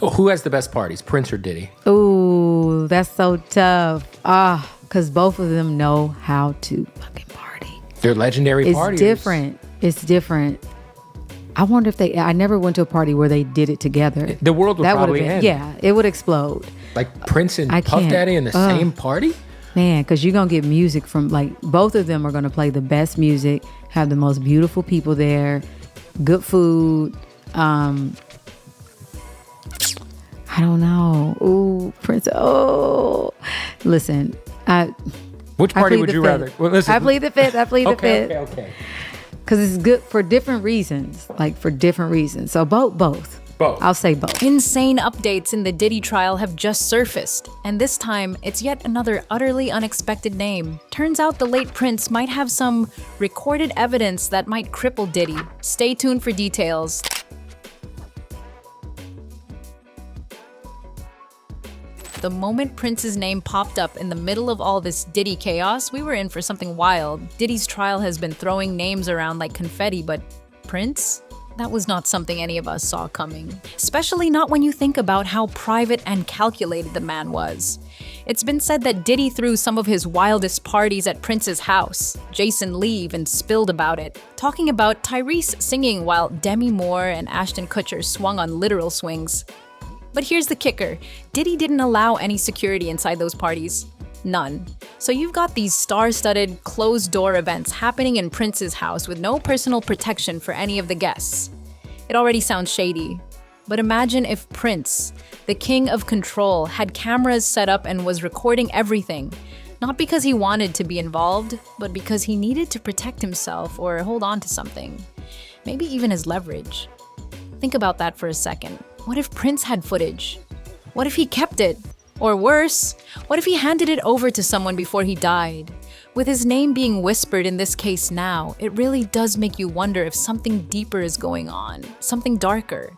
Oh, who has the best parties, Prince or Diddy? Ooh, that's so tough. Because both of them know how to fucking party. They're legendary partiers. It's different. I wonder if I never went to a party where they did it together. The world would probably end. Yeah, it would explode. Like Prince and Puff Daddy in the same party? Man, because you're going to get music from, like, both of them are going to play the best music, have the most beautiful people there, good food. I don't know. Ooh, Prince. Oh, listen. Which party would you rather? Well, listen. I plead the fifth. Okay. Because it's good for different reasons. So both. I'll say both. Insane updates in the Diddy trial have just surfaced, and this time it's yet another utterly unexpected name. Turns out the late Prince might have some recorded evidence that might cripple Diddy. Stay tuned for details. The moment Prince's name popped up in the middle of all this Diddy chaos, we were in for something wild. Diddy's trial has been throwing names around like confetti, but Prince? That was not something any of us saw coming. Especially not when you think about how private and calculated the man was. It's been said that Diddy threw some of his wildest parties at Prince's house. Jason Lee even spilled about it, talking about Tyrese singing while Demi Moore and Ashton Kutcher swung on literal swings. But here's the kicker. Diddy didn't allow any security inside those parties. None. So you've got these star-studded, closed-door events happening in Prince's house with no personal protection for any of the guests. It already sounds shady. But imagine if Prince, the king of control, had cameras set up and was recording everything. Not because he wanted to be involved, but because he needed to protect himself or hold on to something. Maybe even his leverage. Think about that for a second. What if Prince had footage? What if he kept it? Or worse, what if he handed it over to someone before he died? With his name being whispered in this case now, it really does make you wonder if something deeper is going on, something darker.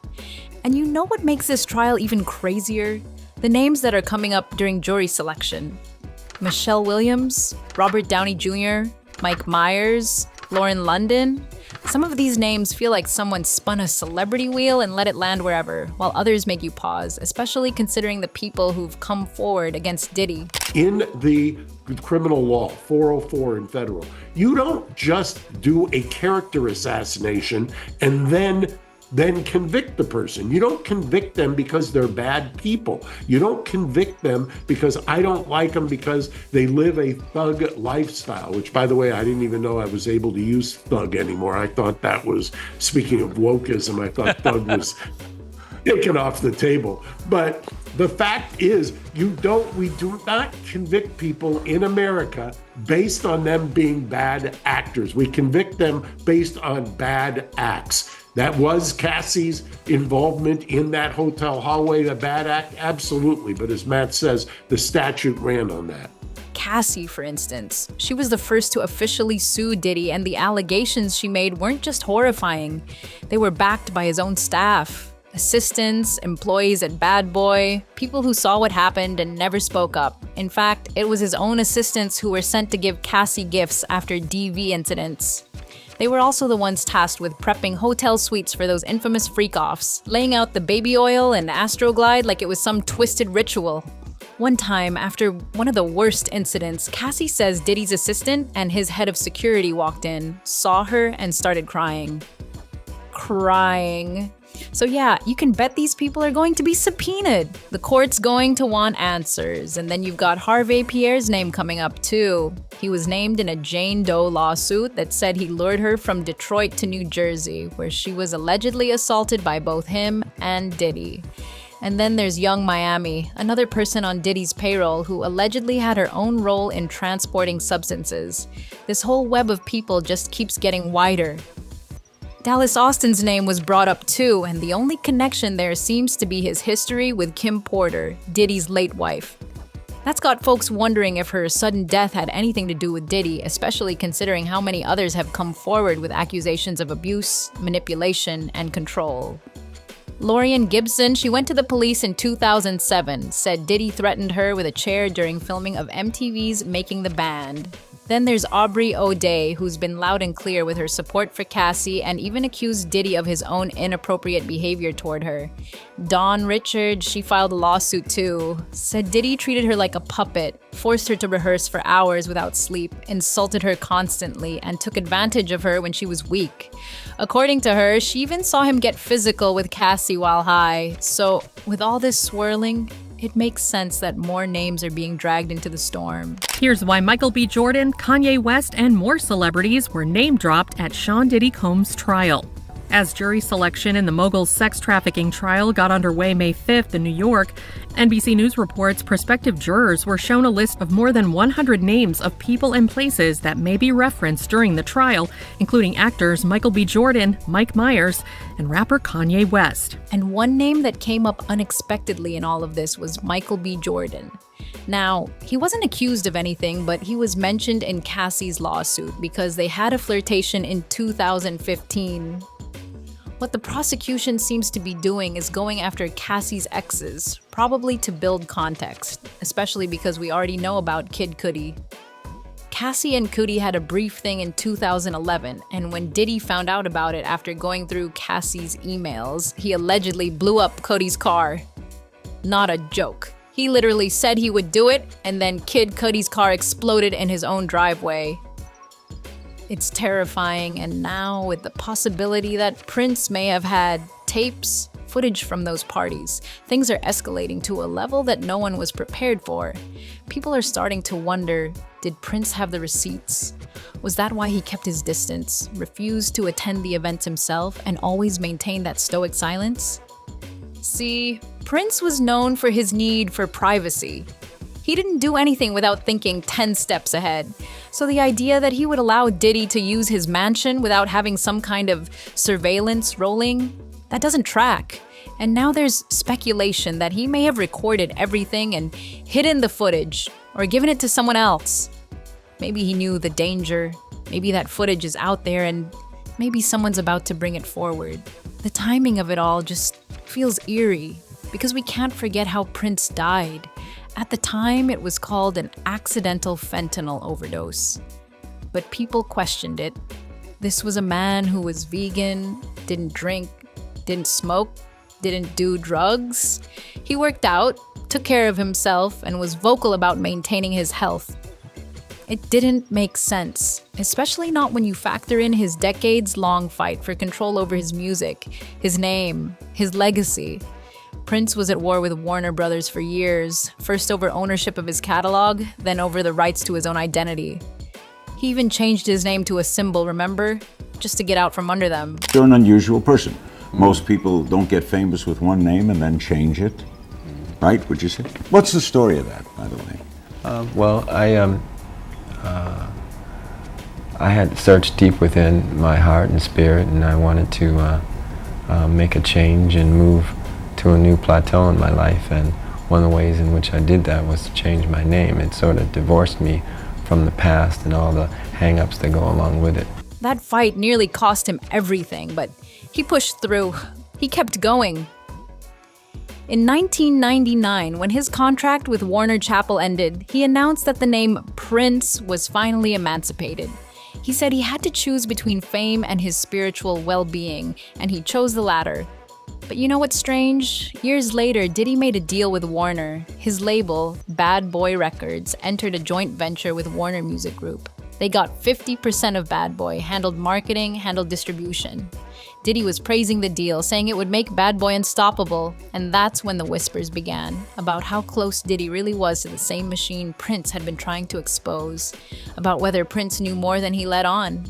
And you know what makes this trial even crazier? The names that are coming up during jury selection. Michelle Williams, Robert Downey Jr., Mike Myers, Lauren London. Some of these names feel like someone spun a celebrity wheel and let it land wherever, while others make you pause, especially considering the people who've come forward against Diddy. In the criminal law, 404 in federal, you don't just do a character assassination and then convict the person. You don't convict them because they're bad people. You don't convict them because I don't like them because they live a thug lifestyle, which, by the way, I didn't even know I was able to use thug anymore. I thought that was, speaking of wokeism, I thought thug was taken off the table. But the fact is, we do not convict people in America based on them being bad actors. We convict them based on bad acts. That was Cassie's involvement in that hotel hallway, a bad act? Absolutely. But as Matt says, the statute ran on that. Cassie, for instance. She was the first to officially sue Diddy, and the allegations she made weren't just horrifying. They were backed by his own staff. Assistants, employees at Bad Boy, people who saw what happened and never spoke up. In fact, it was his own assistants who were sent to give Cassie gifts after DV incidents. They were also the ones tasked with prepping hotel suites for those infamous freak-offs, laying out the baby oil and Astroglide like it was some twisted ritual. One time, after one of the worst incidents, Cassie says Diddy's assistant and his head of security walked in, saw her, and started crying. So yeah, you can bet these people are going to be subpoenaed. The court's going to want answers. And then you've got Harvey Pierre's name coming up too. He was named in a Jane Doe lawsuit that said he lured her from Detroit to New Jersey, where she was allegedly assaulted by both him and Diddy. And then there's Young Miami, another person on Diddy's payroll who allegedly had her own role in transporting substances. This whole web of people just keeps getting wider. Dallas Austin's name was brought up too, and the only connection there seems to be his history with Kim Porter, Diddy's late wife. That's got folks wondering if her sudden death had anything to do with Diddy, especially considering how many others have come forward with accusations of abuse, manipulation, and control. Lorian Gibson, she went to the police in 2007, said Diddy threatened her with a chair during filming of MTV's Making the Band. Then there's Aubrey O'Day, who's been loud and clear with her support for Cassie and even accused Diddy of his own inappropriate behavior toward her. Dawn Richards, she filed a lawsuit too. Said Diddy treated her like a puppet, forced her to rehearse for hours without sleep, insulted her constantly, and took advantage of her when she was weak. According to her, she even saw him get physical with Cassie while high. So, with all this swirling, it makes sense that more names are being dragged into the storm. Here's why Michael B. Jordan, Kanye West, and more celebrities were name-dropped at Sean Diddy Combs' trial. As jury selection in the mogul's sex trafficking trial got underway May 5th in New York, NBC News reports prospective jurors were shown a list of more than 100 names of people and places that may be referenced during the trial, including actors Michael B. Jordan, Mike Myers, and rapper Kanye West. And one name that came up unexpectedly in all of this was Michael B. Jordan. Now, he wasn't accused of anything, but he was mentioned in Cassie's lawsuit because they had a flirtation in 2015. What the prosecution seems to be doing is going after Cassie's exes, probably to build context, especially because we already know about Kid Cudi. Cassie and Cudi had a brief thing in 2011, and when Diddy found out about it after going through Cassie's emails, he allegedly blew up Cudi's car. Not a joke. He literally said he would do it, and then Kid Cudi's car exploded in his own driveway. It's terrifying, and now with the possibility that Prince may have had tapes, footage from those parties, things are escalating to a level that no one was prepared for. People are starting to wonder, did Prince have the receipts? Was that why he kept his distance, refused to attend the events himself, and always maintained that stoic silence? See, Prince was known for his need for privacy. He didn't do anything without thinking 10 steps ahead. So the idea that he would allow Diddy to use his mansion without having some kind of surveillance rolling, that doesn't track. And now there's speculation that he may have recorded everything and hidden the footage, or given it to someone else. Maybe he knew the danger, maybe that footage is out there, and maybe someone's about to bring it forward. The timing of it all just feels eerie, because we can't forget how Prince died. At the time, it was called an accidental fentanyl overdose. But people questioned it. This was a man who was vegan, didn't drink, didn't smoke, didn't do drugs. He worked out, took care of himself, and was vocal about maintaining his health. It didn't make sense, especially not when you factor in his decades-long fight for control over his music, his name, his legacy. Prince was at war with Warner Brothers for years, first over ownership of his catalog, then over the rights to his own identity. He even changed his name to a symbol, remember? Just to get out from under them. You're an unusual person. Most people don't get famous with one name and then change it, right, would you say? What's the story of that, by the way? I had searched deep within my heart and spirit, and I wanted to make a change and move to a new plateau in my life, and one of the ways in which I did that was to change my name. It sort of divorced me from the past and all the hang-ups that go along with it. That fight nearly cost him everything, but he pushed through. He kept going. In 1999, when his contract with Warner Chappell ended, he announced that the name Prince was finally emancipated. He said he had to choose between fame and his spiritual well-being, and he chose the latter. But you know what's strange? Years later, Diddy made a deal with Warner. His label, Bad Boy Records, entered a joint venture with Warner Music Group. They got 50% of Bad Boy, handled marketing, handled distribution. Diddy was praising the deal, saying it would make Bad Boy unstoppable, and that's when the whispers began about how close Diddy really was to the same machine Prince had been trying to expose, about whether Prince knew more than he let on.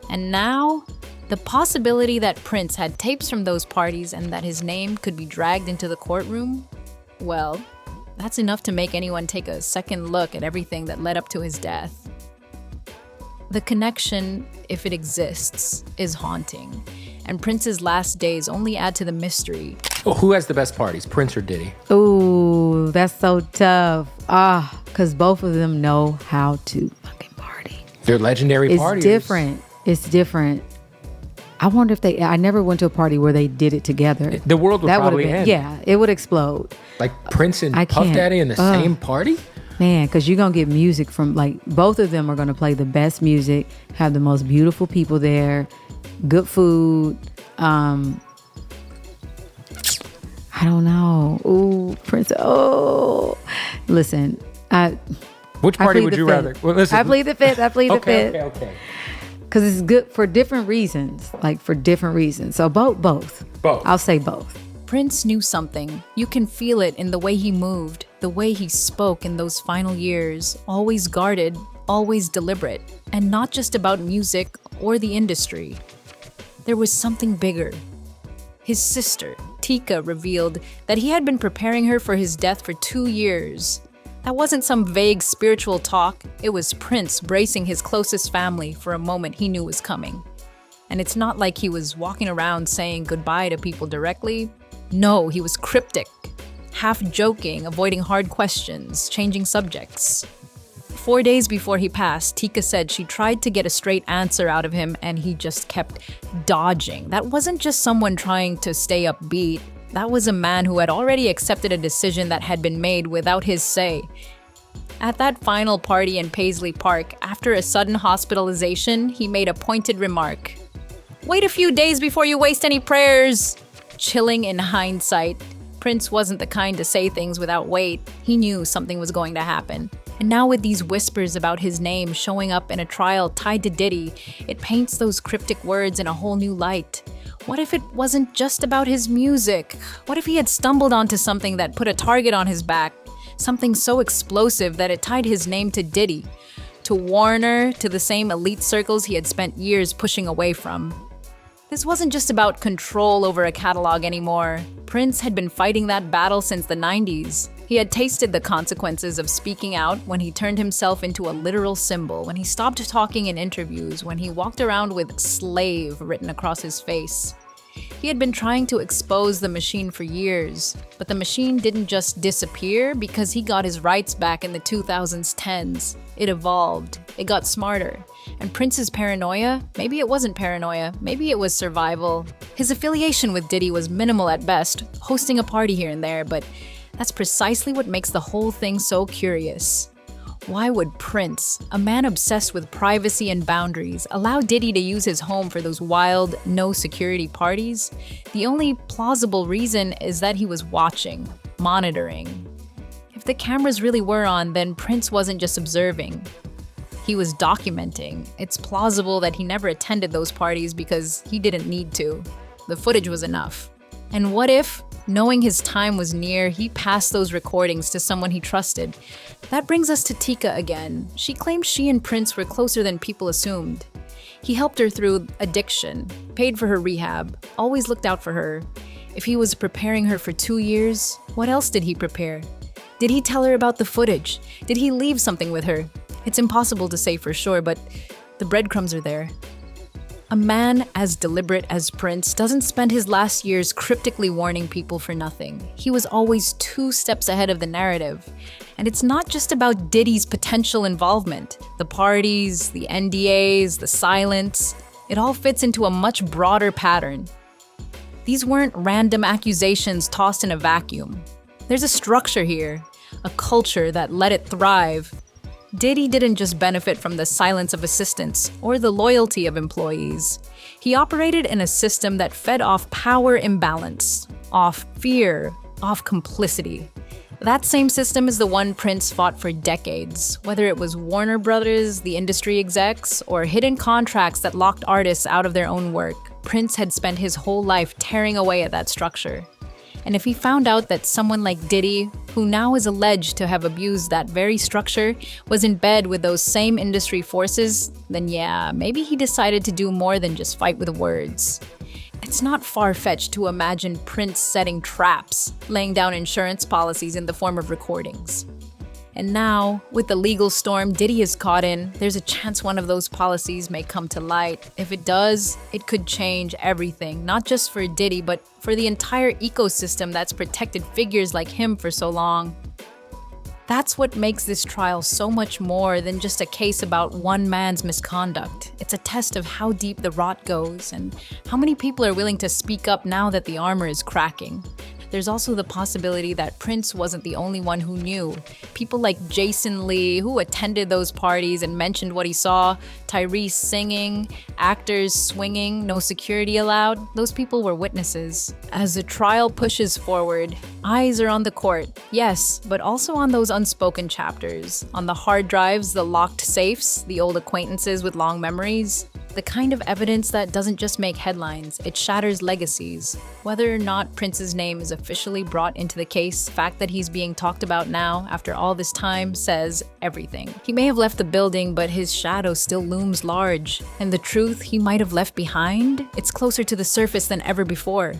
And now, the possibility that Prince had tapes from those parties and that his name could be dragged into the courtroom, well, that's enough to make anyone take a second look at everything that led up to his death. The connection, if it exists, is haunting, and Prince's last days only add to the mystery. Oh, who has the best parties, Prince or Diddy? Ooh, that's so tough. Because both of them know how to fucking party. They're legendary parties. It's different. I wonder if I never went to a party where they did it together. The world would probably end. Yeah, it would explode. Like Prince and Puff Daddy in the same party? Man, because you're going to get music from, like, both of them are going to play the best music, have the most beautiful people there, good food. I don't know. Ooh, Prince. Oh, listen. Which party would you rather? Well, listen. I plead the fifth. Okay. Because it's good for different reasons. So both. I'll say both. Prince knew something. You can feel it in the way he moved, the way he spoke in those final years, always guarded, always deliberate, and not just about music or the industry. There was something bigger. His sister, Tika, revealed that he had been preparing her for his death for 2 years. That wasn't some vague spiritual talk. It was Prince bracing his closest family for a moment he knew was coming. And it's not like he was walking around saying goodbye to people directly. No, he was cryptic, half joking, avoiding hard questions, changing subjects. 4 days before he passed, Tika said she tried to get a straight answer out of him and he just kept dodging. That wasn't just someone trying to stay upbeat. That was a man who had already accepted a decision that had been made without his say. At that final party in Paisley Park, after a sudden hospitalization, he made a pointed remark. "Wait a few days before you waste any prayers." Chilling in hindsight, Prince wasn't the kind to say things without weight. He knew something was going to happen. And now with these whispers about his name showing up in a trial tied to Diddy, it paints those cryptic words in a whole new light. What if it wasn't just about his music? What if he had stumbled onto something that put a target on his back? Something so explosive that it tied his name to Diddy, to Warner, to the same elite circles he had spent years pushing away from. This wasn't just about control over a catalog anymore. Prince had been fighting that battle since the 90s. He had tasted the consequences of speaking out when he turned himself into a literal symbol, when he stopped talking in interviews, when he walked around with "slave" written across his face. He had been trying to expose the machine for years, but the machine didn't just disappear because he got his rights back in the 2010s. It evolved. It got smarter. And Prince's paranoia? Maybe it wasn't paranoia. Maybe it was survival. His affiliation with Diddy was minimal at best, hosting a party here and there, but that's precisely what makes the whole thing so curious. Why would Prince, a man obsessed with privacy and boundaries, allow Diddy to use his home for those wild, no-security parties? The only plausible reason is that he was watching, monitoring. If the cameras really were on, then Prince wasn't just observing. He was documenting. It's plausible that he never attended those parties because he didn't need to. The footage was enough. And what if, knowing his time was near, he passed those recordings to someone he trusted? That brings us to Tika again. She claimed she and Prince were closer than people assumed. He helped her through addiction, paid for her rehab, always looked out for her. If he was preparing her for 2 years, what else did he prepare? Did he tell her about the footage? Did he leave something with her? It's impossible to say for sure, but the breadcrumbs are there. A man as deliberate as Prince doesn't spend his last years cryptically warning people for nothing. He was always 2 steps ahead of the narrative. And it's not just about Diddy's potential involvement. The parties, the NDAs, the silence, it all fits into a much broader pattern. These weren't random accusations tossed in a vacuum. There's a structure here, a culture that let it thrive. Diddy didn't just benefit from the silence of assistants or the loyalty of employees. He operated in a system that fed off power imbalance, off fear, off complicity. That same system is the one Prince fought for decades, whether it was Warner Brothers, the industry execs, or hidden contracts that locked artists out of their own work. Prince had spent his whole life tearing away at that structure. And if he found out that someone like Diddy, who now is alleged to have abused that very structure, was in bed with those same industry forces, then yeah, maybe he decided to do more than just fight with words. It's not far-fetched to imagine Prince setting traps, laying down insurance policies in the form of recordings. And now, with the legal storm Diddy is caught in, there's a chance one of those policies may come to light. If it does, it could change everything, not just for Diddy, but for the entire ecosystem that's protected figures like him for so long. That's what makes this trial so much more than just a case about one man's misconduct. It's a test of how deep the rot goes and how many people are willing to speak up now that the armor is cracking. there's also the possibility that Prince wasn't the only one who knew. People like Jason Lee, who attended those parties and mentioned what he saw, Tyrese singing, actors swinging, no security allowed, those people were witnesses. As the trial pushes forward, eyes are on the court, yes, but also on those unspoken chapters, on the hard drives, the locked safes, the old acquaintances with long memories. The kind of evidence that doesn't just make headlines, it shatters legacies. Whether or not Prince's name is officially brought into the case, the fact that he's being talked about now, after all this time, says everything. He may have left the building, but his shadow still looms large. And the truth he might have left behind? It's closer to the surface than ever before.